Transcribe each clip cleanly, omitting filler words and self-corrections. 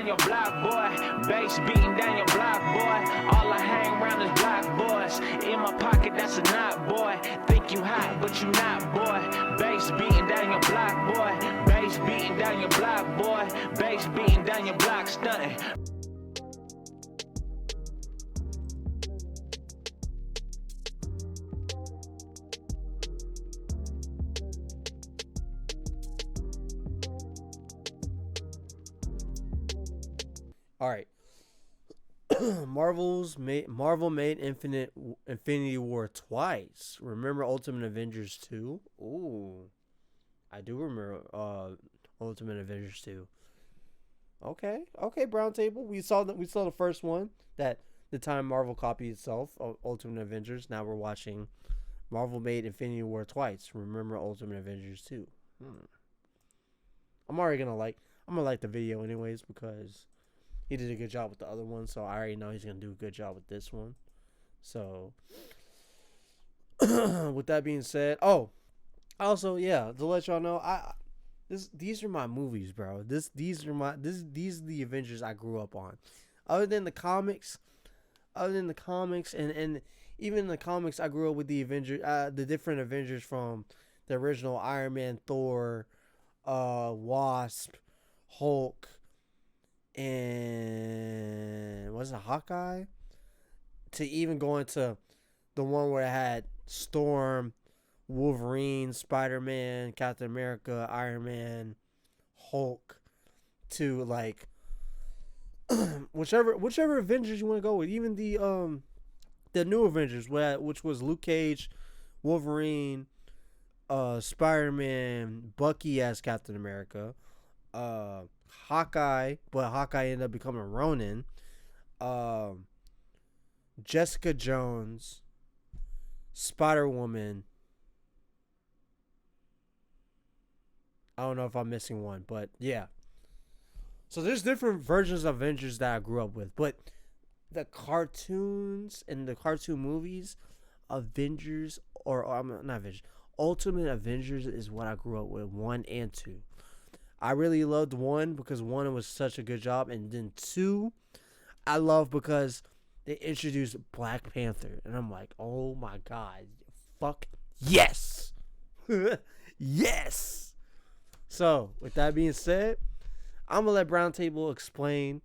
down your block, boy. Bass beating down your block, boy. All I hang around is block boys. In my pocket, that's a knot, boy. Think you hot, but you not, boy. Bass beating down your block, boy. Bass beating down your block, boy. Bass beating down your block, stunting. All right. Marvel made Infinity War twice. Remember Ultimate Avengers 2? Ooh. I do remember Ultimate Avengers 2. Okay, Brown Table. We saw the first one, that the time Marvel copied itself, Ultimate Avengers. Now we're watching Marvel made Infinity War twice. Remember Ultimate Avengers 2. I'm gonna like the video anyways, because he did a good job with the other one, so I already know he's gonna do a good job with this one. So with that being said, also, yeah, to let y'all know, these are my movies, bro. These are the Avengers I grew up on. Other than the comics, and even in the comics, I grew up with the Avengers, the different Avengers from the original Iron Man, Thor, Wasp, Hulk, and was it Hawkeye? To even go into the one where it had Storm, Wolverine, Spider-Man, Captain America, Iron Man, Hulk, to like whichever Avengers you want to go with. Even the new Avengers, which was Luke Cage, Wolverine, Spider-Man, Bucky as Captain America, Hawkeye, but Hawkeye ended up becoming Ronin, Jessica Jones, Spider-Woman. I don't know if I'm missing one, but yeah. So there's different versions of Avengers that I grew up with, but the cartoons and the cartoon movies, Avengers, or I'm not Avengers, Ultimate Avengers is what I grew up with, 1 and 2. I really loved 1 because 1 was such a good job, and then 2, I love because they introduced Black Panther, and I'm like, oh my god, fuck yes, yes. So with that being said, I'm gonna let Brown Table explain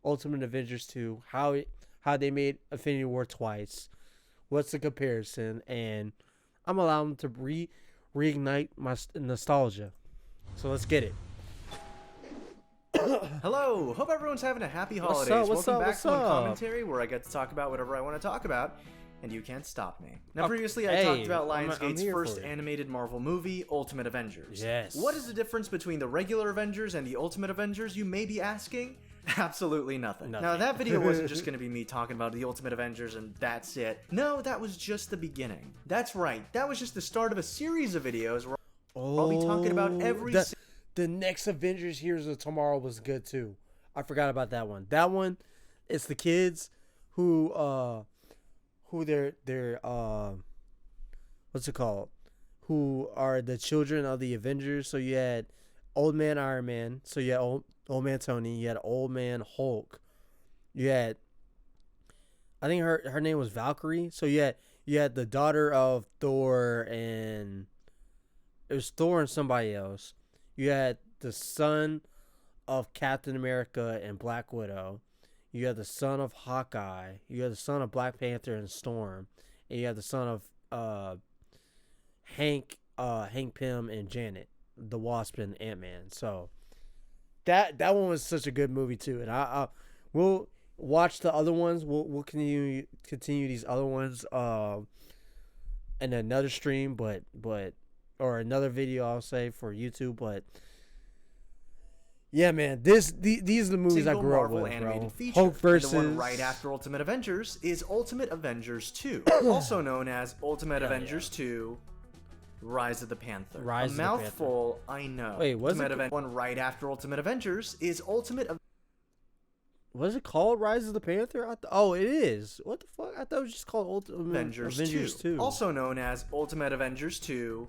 Ultimate Avengers 2, how they made Infinity War twice, what's the comparison, and I'm gonna allow them to reignite my nostalgia. So let's get it. Hello, hope everyone's having a happy holidays. Welcome back to One Commentary, where I get to talk about whatever I want to talk about, and you can't stop me. Now, previously I talked about Lionsgate's first animated Marvel movie, Ultimate Avengers. Yes. What is the difference between the regular Avengers and the Ultimate Avengers, you may be asking? Absolutely nothing. Now, that video wasn't just going to be me talking about the Ultimate Avengers and that's it. No, that was just the beginning. That's right, that was just the start of a series of videos where I'll be talking about every... The next Avengers Heroes of Tomorrow was good too. I forgot about that one. That one, it's the kids who they're what's it called? Who are the children of the Avengers. So you had Old Man Iron Man. So you had Old Man Tony. You had Old Man Hulk. You had, I think her name was Valkyrie. So you had the daughter of Thor, and it was Thor and somebody else. You had the son of Captain America and Black Widow. You had the son of Hawkeye. You had the son of Black Panther and Storm. And you had the son of Hank Pym and Janet, the Wasp and Ant-Man. So that one was such a good movie too. And we'll watch the other ones. We'll continue these other ones in another stream, but or another video, I'll say, for YouTube. But yeah, man, these are the movies I grew up with, bro. Hulk versus... And the one right after Ultimate Avengers is Ultimate Avengers 2, also known as Ultimate Avengers 2 Rise of the Panther. A mouthful, I know. Wait, what's it? One right after Ultimate Avengers is Ultimate... Was it called Rise of the Panther? Oh, it is. What the fuck? I thought it was just called Ultimate Avengers 2. Also known as Ultimate Avengers 2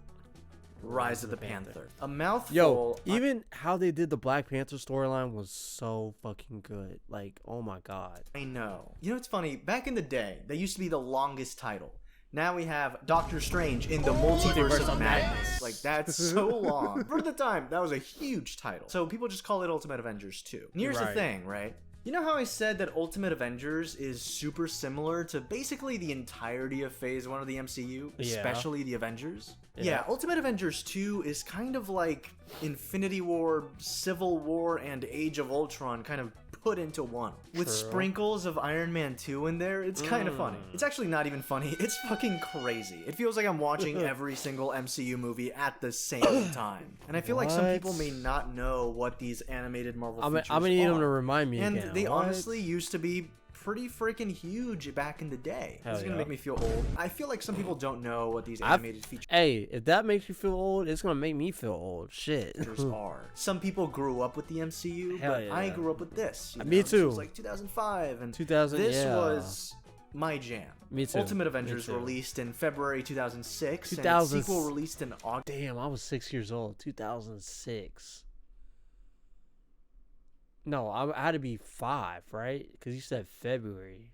Rise of the Panther. A mouthful. Yo, even how they did the Black Panther storyline was so fucking good. Like, oh my god. I know. You know what's funny? Back in the day, they used to be the longest title. Now we have Doctor Strange in the Multiverse of Madness. Like, that's so long. For the time, that was a huge title. So people just call it Ultimate Avengers 2. And here's the thing, right? You know how I said that Ultimate Avengers is super similar to basically the entirety of Phase 1 of the MCU, especially the Avengers? Yeah, Ultimate Avengers 2 is kind of like Infinity War, Civil War, and Age of Ultron kind of put into one. With sprinkles of Iron Man 2 in there, it's kind of funny. It's actually not even funny, it's fucking crazy. It feels like I'm watching every single MCU movie at the same time. And I feel like some people may not know what these animated Marvel features are. I'm gonna need them to remind me again. And they honestly used to be pretty freaking huge back in the day. This is gonna make me feel old. I feel like some people don't know what these animated features Hey, if that makes you feel old, it's gonna make me feel old. Shit. are. Some people grew up with the MCU, but I grew up with this. You know? Me too. It was like 2005 and 2000. This was my jam. Me too. Ultimate Avengers released in February 2006, and the sequel released in August. Damn, I was 6 years old. 2006. No, I had to be 5, right? Because you said February.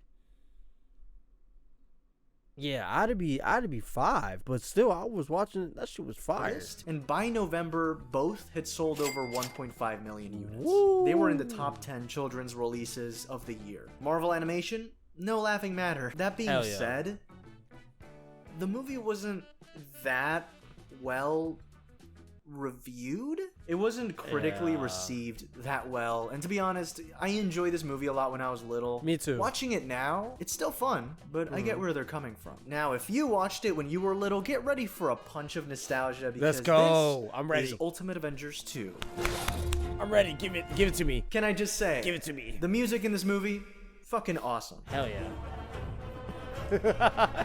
Yeah, I had to be 5, but still, I was watching. That shit was fire. And by November, both had sold over 1.5 million units. Woo. They were in the top 10 children's releases of the year. Marvel Animation, no laughing matter. That being said, the movie wasn't that well reviewed. It wasn't critically received that well, and to be honest, I enjoyed this movie a lot when I was little. Me too. Watching it now, it's still fun, but I get where they're coming from. Now, if you watched it when you were little, get ready for a punch of nostalgia, because let's go. I'm ready. Is Ultimate Avengers 2. I'm ready. Give it to me. Can I just say, give it to me. The music in this movie, fucking awesome. Hell yeah.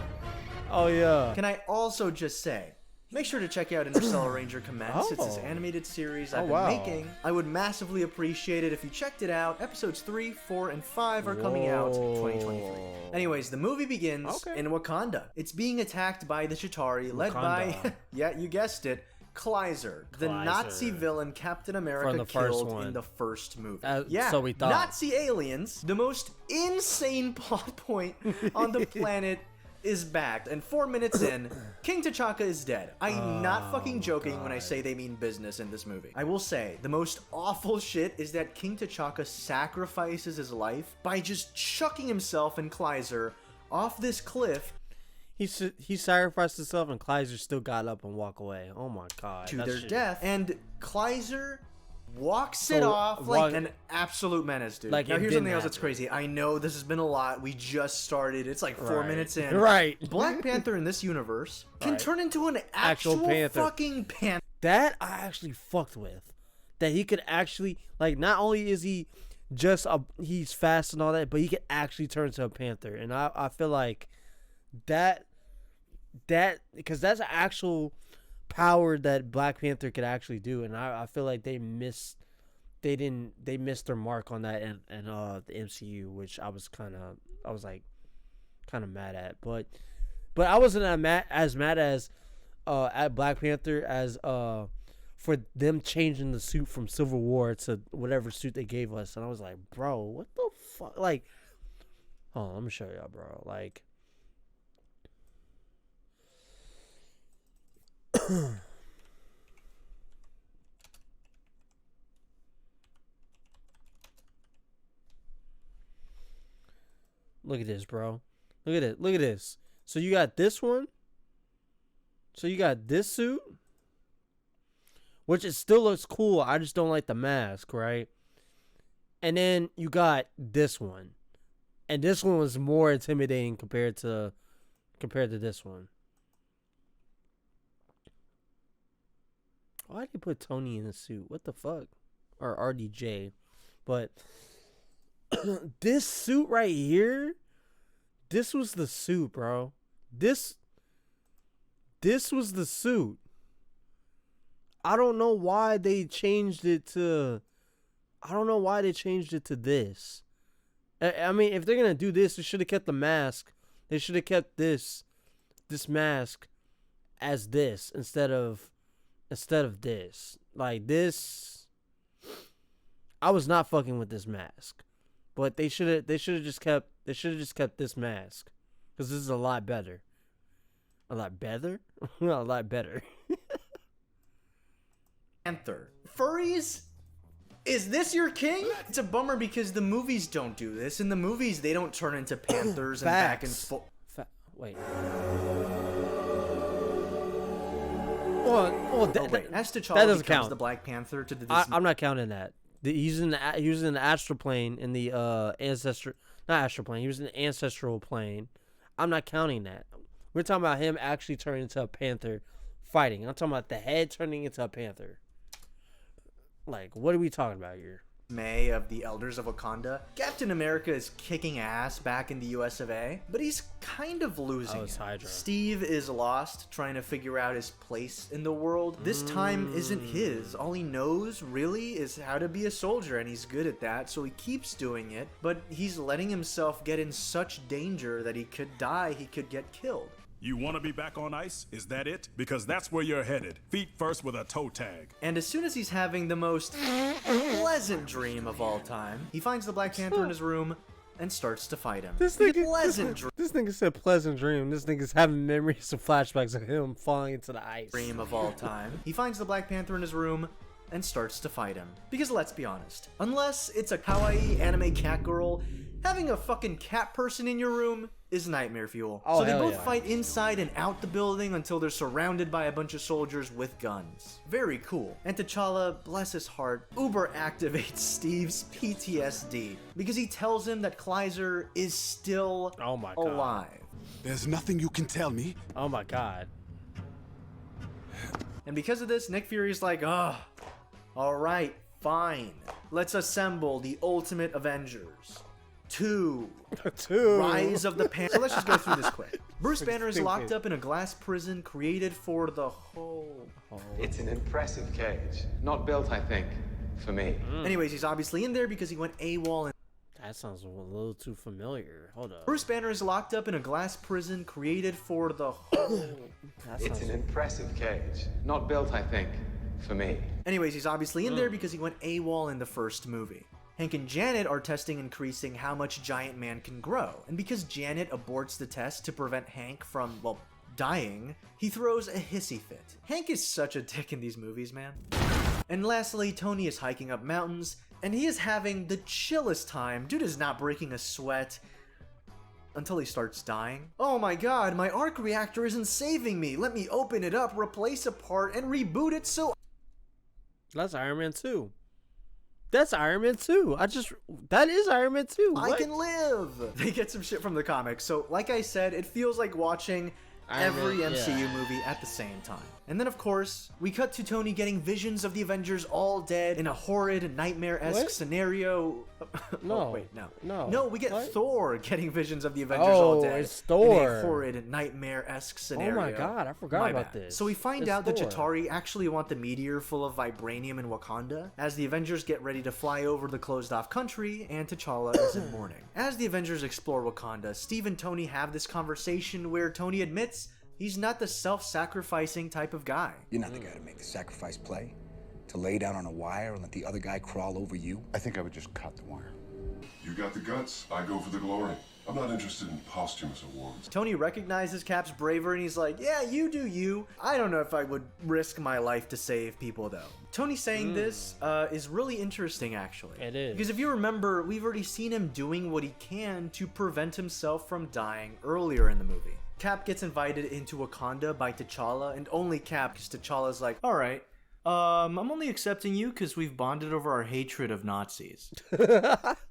Oh yeah. Can I also just say, make sure to check out Interstellar Ranger Commence. It's this animated series I've been making. I would massively appreciate it if you checked it out. Episodes 3, 4, and 5 are coming out in 2023. Anyways, the movie begins in Wakanda. It's being attacked by the Chitauri, led by, yeah, you guessed it, Kleiser, the Nazi villain Captain America killed in the first movie. So we thought. Nazi aliens, the most insane plot point on the planet, is back, and 4 minutes in, King T'Chaka is dead. I'm not fucking joking when I say they mean business in this movie. I will say, the most awful shit is that King T'Chaka sacrifices his life by just chucking himself and Kleiser off this cliff. He sacrificed himself, and Kleiser still got up and walked away. Oh my god. To their death. And Kleiser walks it off like an absolute menace, dude. Like, now here's something else that's crazy. I know this has been a lot. We just started. It's like 4 minutes in. Right. Black Panther in this universe can turn into an actual panther. Fucking panther. That I actually fucked with. That he could actually, like, not only is he just he's fast and all that, but he could actually turn into a panther. And I feel like that because that's an actual power that Black Panther could actually do, and I feel like they missed their mark on that in the MCU, which I was kind of mad at, but I wasn't as mad as at Black Panther as for them changing the suit from Civil War to whatever suit they gave us, and I was like, bro, what the fuck? Like, hold on, let me show y'all, bro. Like, look at this, bro. Look at it. Look at this. So you got this one. So you got this suit, which it still looks cool. I just don't like the mask, right? And then you got this one, and this one was more intimidating compared to this one. Why did you put Tony in a suit? What the fuck? Or RDJ. But this suit right here, this was the suit, bro. This was the suit. I don't know why they changed it to this. I mean, if they're going to do this, they should have kept the mask. They should have kept this mask as this instead of instead of this. Like this, I was not fucking with this mask, but they should have just kept this mask, because this is a lot better. A lot better. A lot better. Panther. Furries? Is this your king? It's a bummer because the movies don't do this. In the movies, they don't turn into panthers and back and forth. Wait. As T'Challa that doesn't becomes count. the Black Panther to the Disney... I'm not counting that. He was in the astral plane in the not astral plane. He was in the ancestral plane. I'm not counting that. We're talking about him actually turning into a panther, fighting. I'm talking about the head turning into a panther. Like, what are we talking about here? May of the Elders of Wakanda. Captain America is kicking ass back in the US of A, but he's kind of losing it's it. Hydra. Steve is lost, trying to figure out his place in the world. This time isn't his. All he knows, really, is how to be a soldier, and he's good at that, so he keeps doing it, but he's letting himself get in such danger that he could die, he could get killed. You want to be back on ice? Is that it? Because that's where you're headed. Feet first with a toe tag. And as soon as he's having the most pleasant dream of all time, he finds the Black Panther in his room and starts to fight him. This nigga said pleasant dream. This nigga's having memories of flashbacks of him falling into the ice. Dream of all time. He finds the Black Panther in his room and starts to fight him. Because let's be honest, unless it's a kawaii anime cat girl, having a fucking cat person in your room is nightmare fuel. Oh, so they both yeah. fight inside and out the building until they're surrounded by a bunch of soldiers with guns. Very cool. And T'Challa, bless his heart, uber activates Steve's PTSD because he tells him that Kleiser is still alive. There's nothing you can tell me. Oh my god. And because of this, Nick Fury's like, alright, fine. Let's assemble the Ultimate Avengers. 2. Rise of the Panther. So let's just go through this quick. Bruce Banner is locked up in a glass prison created for the whole. It's an impressive cage. Not built, I think, for me. Anyways, he's obviously in there because he went AWOL. That sounds a little too familiar. Hold up. Bruce Banner is locked up in a glass prison created for the whole. It's an impressive cage. Not built, I think, for me. Anyways, he's obviously in there because he went AWOL in the first movie. Hank and Janet are testing increasing how much Giant Man can grow, and because Janet aborts the test to prevent Hank from, well, dying, he throws a hissy fit. Hank is such a dick in these movies, man. And lastly, Tony is hiking up mountains, and he is having the chillest time. Dude is not breaking a sweat until he starts dying. Oh my god, my arc reactor isn't saving me. Let me open it up, replace a part, and reboot it so... That's Iron Man 2. That's Iron Man 2. That is Iron Man 2. I can live. They get some shit from the comics. So, like I said, it feels like watching every MCU movie at the same time. And then, of course, we cut to Tony getting visions of the Avengers all dead in a horrid, nightmare-esque scenario. No. No, we get What? Thor getting visions of the Avengers all dead it's Thor. in a horrid, nightmare-esque scenario. Oh my god, I forgot about this. So we find It's out that Thor. Chitauri actually want the meteor full of vibranium in Wakanda as the Avengers get ready to fly over the closed-off country, and T'Challa is in mourning. As the Avengers explore Wakanda, Steve and Tony have this conversation where Tony admits he's not the self-sacrificing type of guy. You're not the guy to make the sacrifice play, to lay down on a wire and let the other guy crawl over you. I think I would just cut the wire. You got the guts, I go for the glory. I'm not interested in posthumous awards. Tony recognizes Cap's bravery and he's like, yeah, you do you. I don't know if I would risk my life to save people though. Tony saying this is really interesting actually. It is. Because if you remember, we've already seen him doing what he can to prevent himself from dying earlier in the movie. Cap gets invited into Wakanda by T'Challa, and only Cap, because T'Challa's like, alright, I'm only accepting you because we've bonded over our hatred of Nazis.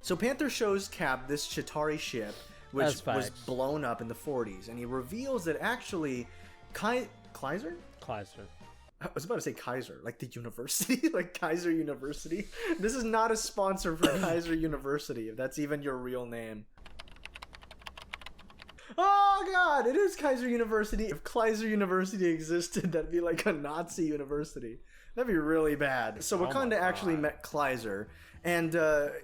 So Panther shows Cap this Chitauri ship, which was blown up in the 40s, and he reveals that actually Kleiser? Kleiser. I was about to say Kaiser, like the university, like Kaiser University. This is not a sponsor for Kaiser University, if that's even your real name. Oh god, it is Kaiser University. If Kaiser University existed, that'd be like a Nazi university. That'd be really bad. So Wakanda actually met Kleiser, and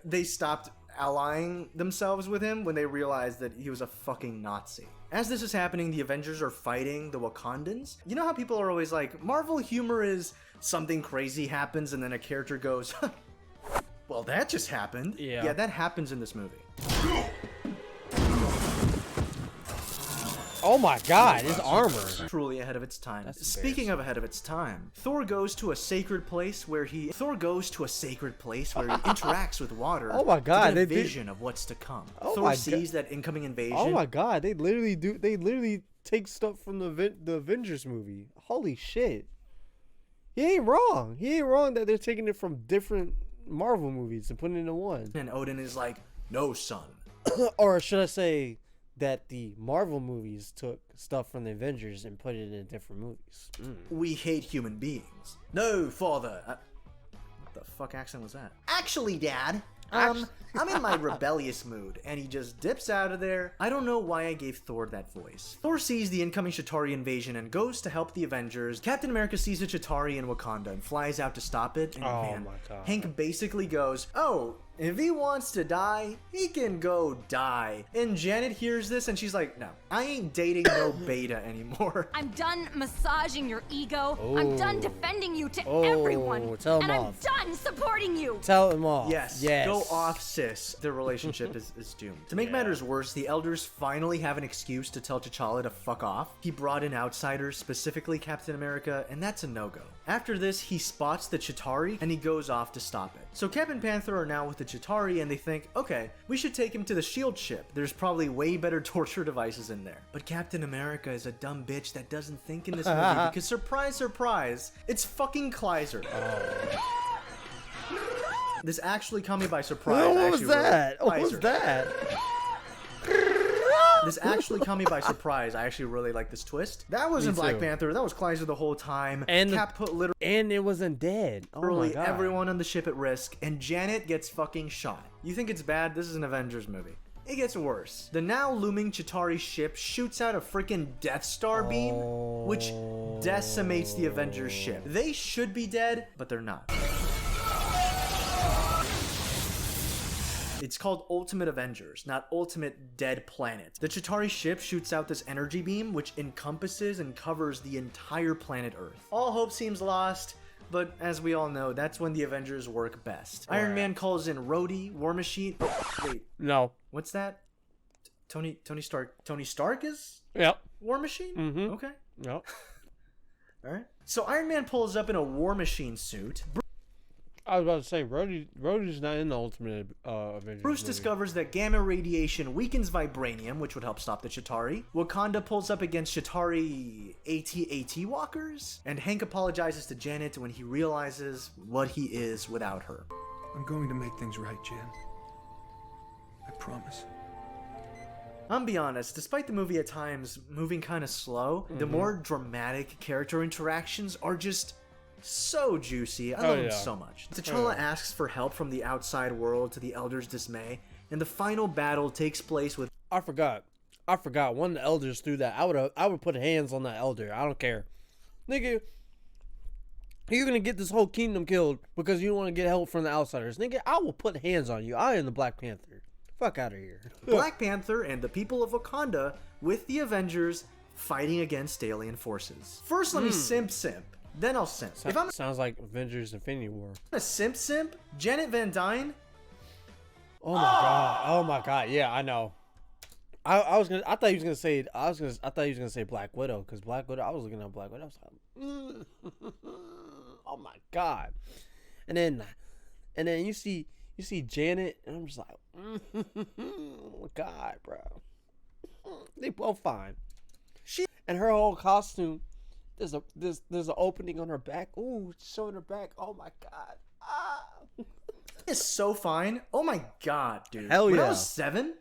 they stopped allying themselves with him when they realized that he was a fucking Nazi. As this is happening, the Avengers are fighting the Wakandans. You know how people are always like, Marvel humor is something crazy happens and then a character goes, well, that just happened. Yeah, that happens in this movie. Oh my god, his armor. Truly ahead of its time. Speaking of ahead of its time, Thor goes to a sacred place where he interacts with water. Oh my god, to get a vision of what's to come. Oh Thor my sees that incoming invasion. Oh my god, they literally take stuff from the Avengers movie. Holy shit. He ain't wrong. He ain't wrong that they're taking it from different Marvel movies and putting it into one. And Odin is like, "No, son." Or should I say that the Marvel movies took stuff from the Avengers and put it in different movies. We hate human beings. No, father. What the fuck accent was that? Actually, Dad. I'm in my rebellious mood, and he just dips out of there. I don't know why I gave Thor that voice. Thor sees the incoming Chitauri invasion and goes to help the Avengers. Captain America sees a Chitauri in Wakanda and flies out to stop it. And my god. Hank basically goes, "Oh, if he wants to die, he can go die." And Janet hears this and she's like, "No, I ain't dating no beta anymore." I'm done massaging your ego. I'm done defending you to everyone. Tell him and off. I'm done supporting you. Tell him off. Yes. Go off, sis. Their relationship is doomed. To make matters worse, the elders finally have an excuse to tell T'Challa to fuck off. He brought in outsiders, specifically Captain America, and that's a no-go. After this, he spots the Chitauri and he goes off to stop it. So Cap and Panther are now with the Chitauri and they think, okay, we should take him to the SHIELD ship. There's probably way better torture devices in there. But Captain America is a dumb bitch that doesn't think in this movie because surprise, surprise, it's fucking Kleiser. This actually caught me by surprise. What was that? What was that? This actually caught me by surprise. I actually really like this twist. That wasn't Black Panther. That was Kleiser the whole time. And Cap put literally and it wasn't dead. literally everyone on the ship at risk, and Janet gets fucking shot. You think it's bad? This is an Avengers movie. It gets worse. The now looming Chitauri ship shoots out a freaking Death Star beam, which decimates the Avengers ship. They should be dead, but they're not. It's called Ultimate Avengers, not Ultimate Dead Planet. The Chitauri ship shoots out this energy beam, which encompasses and covers the entire planet Earth. All hope seems lost, but as we all know, that's when the Avengers work best. Iron Man calls in Rhodey, War Machine. Wait, no. What's that? Tony Stark. Tony Stark is? Yep. War Machine? Mm-hmm. Okay. Yep. Alright. So Iron Man pulls up in a War Machine suit. I was about to say, Rhodey's not in the Ultimate Avengers Bruce movie. discovers that gamma radiation weakens vibranium, which would help stop the Chitauri. Wakanda pulls up against Chitauri AT-AT walkers. And Hank apologizes to Janet when he realizes what he is without her. I'm going to make things right, Jan. I promise. I'm be honest, despite the movie at times moving kind of slow, the more dramatic character interactions are just so juicy. I love them so much. T'Challa asks for help from the outside world to the Elders' dismay, and the final battle takes place with... I forgot. One of the elders threw that. I would put hands on that elder. I don't care. Nigga, you're gonna get this whole kingdom killed because you don't want to get help from the outsiders. Nigga, I will put hands on you. I am the Black Panther. Fuck out of here. Black Panther and the people of Wakanda with the Avengers fighting against alien forces. First, let me simp. Then I'll simp. If I'm Sounds like Avengers Infinity War. a simp, Janet Van Dyne. Oh my god. Oh my god. Yeah, I know. I thought he was gonna say Black Widow, because Black Widow, I was looking at Black Widow. I was like, oh my god. And then you see Janet, and I'm just like, oh my god, bro. They both fine. And her whole costume, there's an opening on her back. Ooh, showing her back. Oh my god. Is so fine. Oh my god, dude. Hell When I yeah. was 7,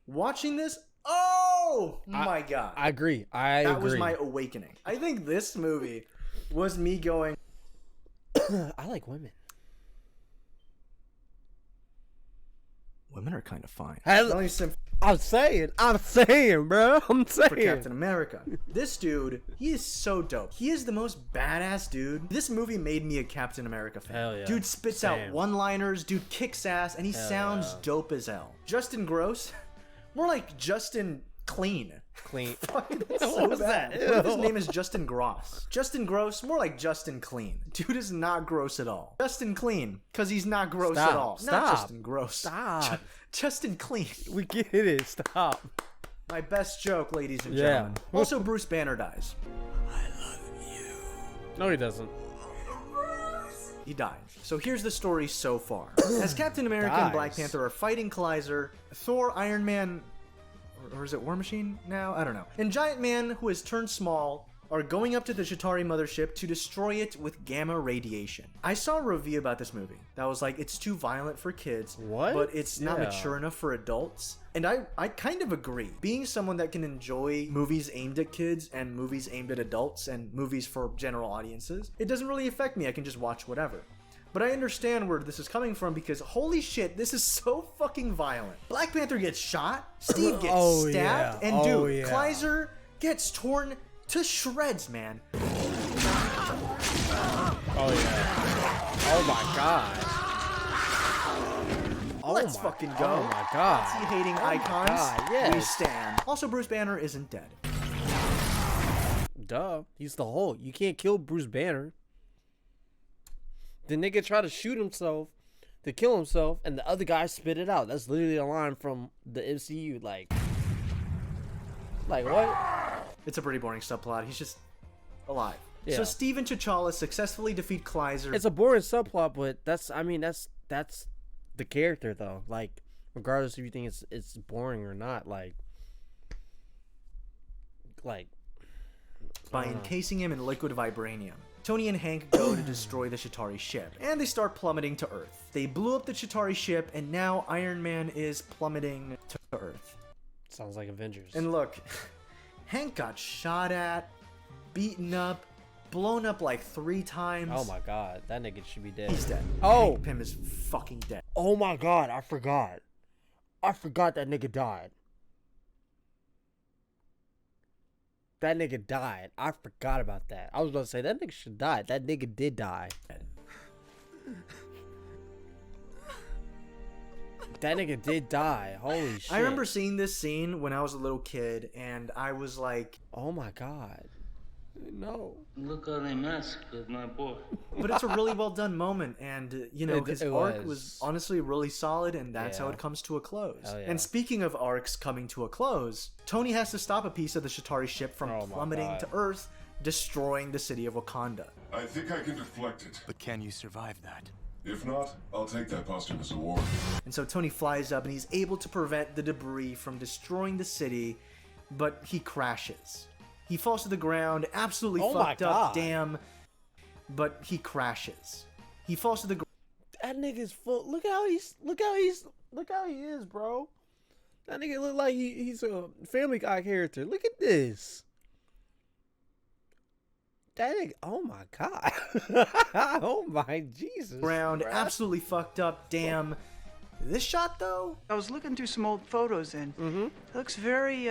watching this, oh my god. I agree. That was my awakening. I think this movie was me going, I like women. women are kind of fine. I'm saying, bro. I'm saying. For Captain America. This dude, he is so dope. He is the most badass dude. This movie made me a Captain America fan. Hell yeah. Dude spits out one-liners, dude kicks ass, and he sounds dope as hell. Justin Gross, more like Justin Clean. What was that? What if his name is Justin Gross? Justin Gross, more like Justin Clean. Dude is not gross at all. Justin Clean, because he's not gross at all. Not Justin Gross. Stop. Justin Clean. We get it. Stop. My best joke, ladies and gentlemen. Also, Bruce Banner dies. No, he doesn't. He died. So here's the story so far. As Captain America and Black Panther are fighting Kaiser, Thor, Iron Man, or is it War Machine now? I don't know. And Giant Man, who has turned small, are going up to the Chitauri mothership to destroy it with gamma radiation. I saw a review about this movie that was like, it's too violent for kids, but it's not mature enough for adults. And I kind of agree. Being someone that can enjoy movies aimed at kids and movies aimed at adults and movies for general audiences, it doesn't really affect me. I can just watch whatever. But I understand where this is coming from because holy shit, this is so fucking violent. Black Panther gets shot, Steve gets stabbed, and dude, Kaiser gets torn to shreds, man. Oh yeah. Oh my god. Let's fucking go. Oh my god. Nazi-hating icons. God, yes. We stand. Also, Bruce Banner isn't dead. Duh. He's the Hulk. You can't kill Bruce Banner. The nigga tried to shoot himself to kill himself, and the other guy spit it out. That's literally a line from the MCU. Like what? It's a pretty boring subplot. He's just alive. Yeah. So Steve and T'Challa successfully defeat Kaiser. It's a boring subplot, but that's the character though. Like, regardless if you think it's boring or not, like by encasing him in liquid vibranium. Tony and Hank go to destroy the Chitauri ship, and they start plummeting to Earth. They blew up the Chitauri ship, and now Iron Man is plummeting to Earth. Sounds like Avengers. And look, Hank got shot at, beaten up, blown up like 3 times. Oh my god, that nigga should be dead. He's dead. Oh, Hank Pym is fucking dead. Oh my god, I forgot that nigga died. That nigga died. I forgot about that. I was about to say that nigga should die. That nigga did die. That nigga did die. Holy shit. I remember seeing this scene when I was a little kid, and I was like, oh my god. No. Look how they massacred my boy. But it's a really well done moment, and you know, his arc was honestly really solid, and that's how it comes to a close. Yeah. And speaking of arcs coming to a close, Tony has to stop a piece of the Chitauri ship from plummeting to Earth, destroying the city of Wakanda. I think I can deflect it. But can you survive that? If not, I'll take that posthumous award. And so Tony flies up, and he's able to prevent the debris from destroying the city, but he crashes. He falls to the ground, absolutely fucked up, damn. But he crashes. He falls to the ground. That nigga's full. Look how he is, bro. That nigga look like he's a Family Guy character. Look at this. That nigga, oh my god. Oh my Jesus. Ground, absolutely fucked up, damn. This shot though, I was looking through some old photos and it looks very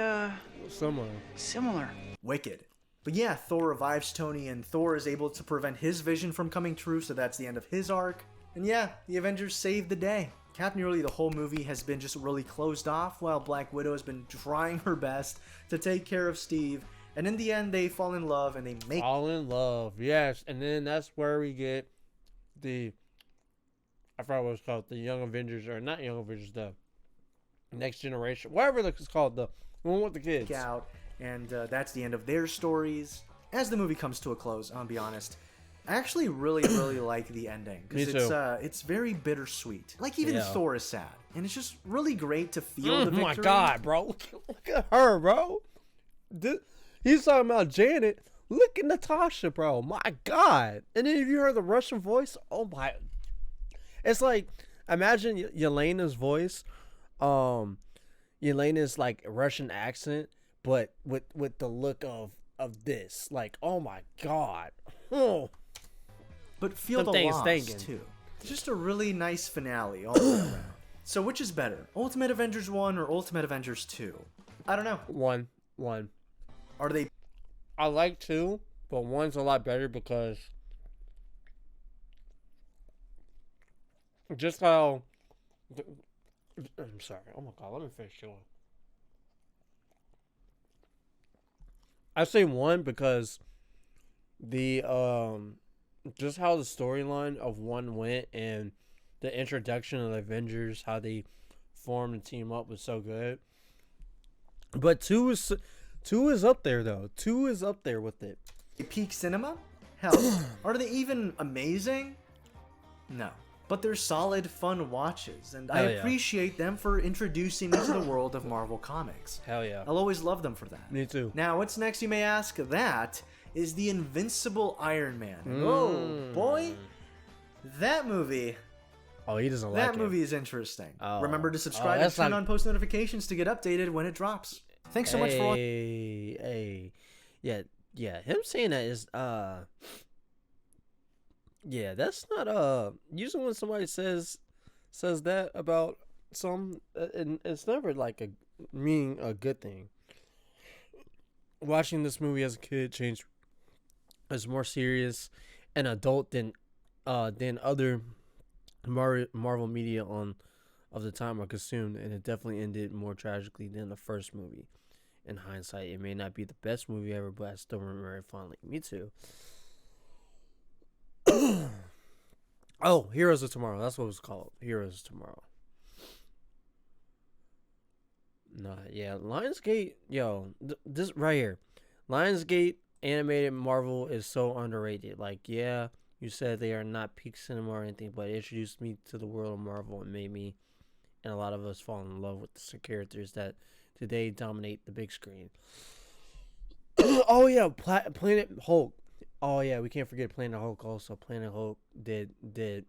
similar. Wicked. But yeah, Thor revives Tony, and Thor is able to prevent his vision from coming true, so that's the end of his arc. And yeah, the Avengers saved the day. Nearly the whole movie has been just really closed off, while Black Widow has been trying her best to take care of Steve. And in the end, they fall in love, and they fall in love, yes. And then that's where we get I forgot what it's called, the Young Avengers, or not Young Avengers, the Next Generation, whatever it's called, the one with the kids. Out, and that's the end of their stories. As the movie comes to a close, I'll be honest, I actually really like the ending, because it's very bittersweet. Like even Thor is sad, and it's just really great to feel the victory. Oh my god, bro! Look at her, bro. He's talking about Janet. Look at Natasha, bro. My god! And then if you heard the Russian voice, oh my! It's like, imagine Yelena's voice, Yelena's like Russian accent, but with the look of this, like, oh my god. Oh. But feel the loss too. It's just a really nice finale all the way around. So which is better, Ultimate Avengers 1 or Ultimate Avengers 2? I don't know. One. Are they... I like 2, but 1's a lot better because just how... I'm sorry. Oh my god, let me finish chewing. I say 1 because the just how the storyline of 1 went and the introduction of the Avengers, how they formed and team up was so good. But 2 is up there though. 2 is up there with it. Peak cinema? Hell, are they even amazing? No. But they're solid, fun watches, and I appreciate them for introducing me to the world of Marvel Comics. Hell yeah. I'll always love them for that. Me too. Now, what's next, you may ask? That is the Invincible Iron Man. Oh, boy. That movie... Oh, he doesn't like it. That movie is interesting. Oh. Remember to subscribe and turn on post notifications to get updated when it drops. Thanks so much for watching. Yeah, him saying that is yeah, that's not usually when somebody says that about some, it's never like meaning a good thing. Watching this movie as a kid changed as more serious and adult than other Marvel media of the time I consumed, and it definitely ended more tragically than the first movie. In hindsight, it may not be the best movie ever, but I still remember it fondly. Me too. Oh, Heroes of Tomorrow. That's what it was called. Heroes of Tomorrow. Nah, yeah. Lionsgate, yo, this right here. Lionsgate animated Marvel is so underrated. Like, yeah, you said they are not peak cinema or anything, but it introduced me to the world of Marvel and made me and a lot of us fall in love with the characters that today dominate the big screen. Oh yeah, Planet Hulk. Oh yeah, we can't forget Planet Hulk also. Planet Hulk did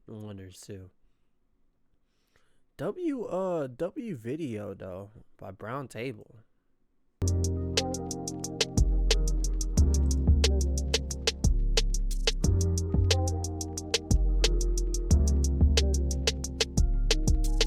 wonders too. W Video though by Brown Table.